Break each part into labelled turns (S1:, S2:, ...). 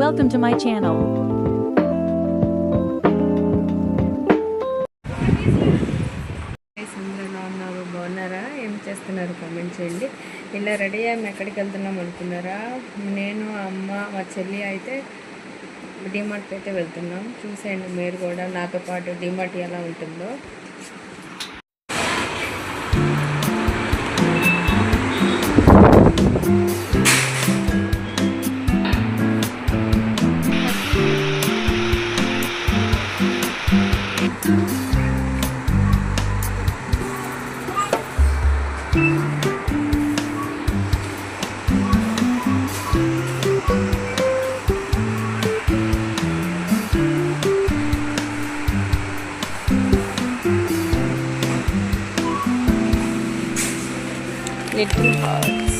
S1: Welcome to my channel.
S2: బాగున్నారా? ఏం చేస్తున్నారు కామెంట్ చేయండి. ఇలా రెడీ అయ్యాము, ఎక్కడికి వెళ్తున్నాం అనుకున్నారా? నేను అమ్మ మా చెల్లి అయితే డిమార్ట్కి అయితే వెళ్తున్నాం. చూసేయండి మీరు కూడా నాతో పాటు డిమార్ట్ ఎలా ఉంటుందో. Little hearts.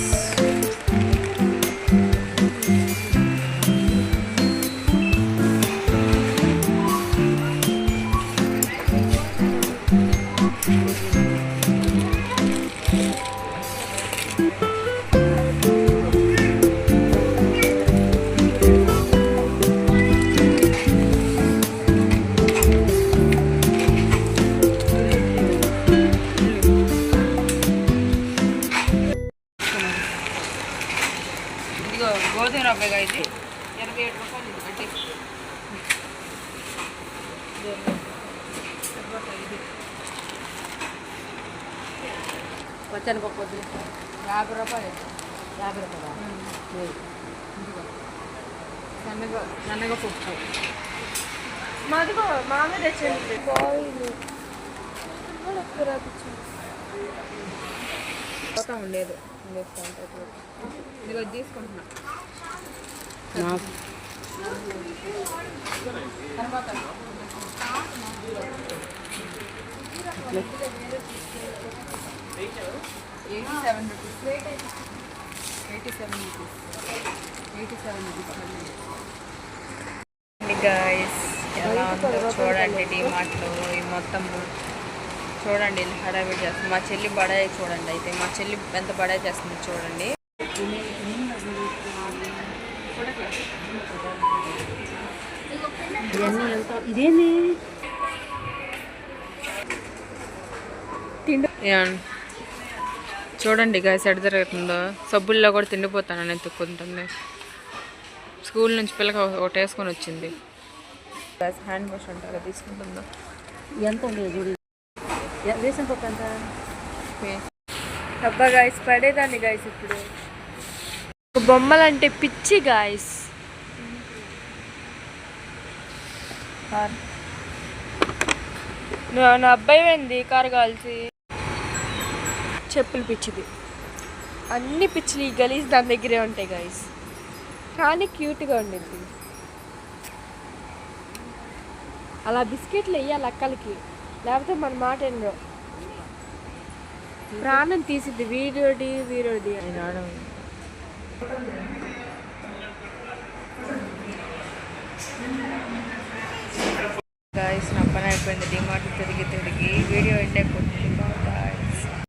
S2: గోధుమ రవ్వగా ఇది 27 రూపాయలు. ఇది కట్టి వచ్చాను పప్పు 50 రూపాయలు. 50 రూపాయలు సన్నగా పప్పు మాదిగో మామే తెచ్చండి. ఉండేది ఇదిగో తీసుకుంటున్నా. తర్వాత 87 రూపీస్. 87 రూపీస్. గైస్ ఎలా ఉందో చూడండి. డిమార్ట్లో ఈ మొత్తం చూడండి, హడావిడి చేస్తుంది. మా చెల్లి బడాయి చూడండి. అయితే మా చెల్లి ఎంత బడాయి చేస్తుంది చూడండి.
S1: ఇదేంది
S2: చూడండి గాయస్ ఎడ జరుగుతుందో. సబ్బుల్లో కూడా తిండిపోతానని ఎత్తుక్కుంటుంది. స్కూల్ నుంచి పిల్లకి ఒకటి వేసుకొని వచ్చింది. హ్యాండ్ వాష్ అంటారా తీసుకుంటుందో.
S1: ఎంత ఉండేది చూడు. వేసిన పప్పు ఎంత?
S2: అబ్బా గాయస్ పడేదాన్ని గాయస్. ఇప్పుడు బొమ్మలు అంటే పిచ్చి గాయస్. నా అబ్బాయి ఏంది కారు కాల్చి. చెప్పులు పిచ్చిది. అన్ని పిచ్చిలు ఈ గలీజ్ దాని దగ్గరే ఉంటాయి గాయస్. కానీ క్యూట్గా ఉండిద్ది. అలా బిస్కెట్లు వేయాలి అక్కలకి, లేకపోతే మన మాట ఎన్నో ప్రాణం తీసిద్ది. వీరోడి అని రావడం.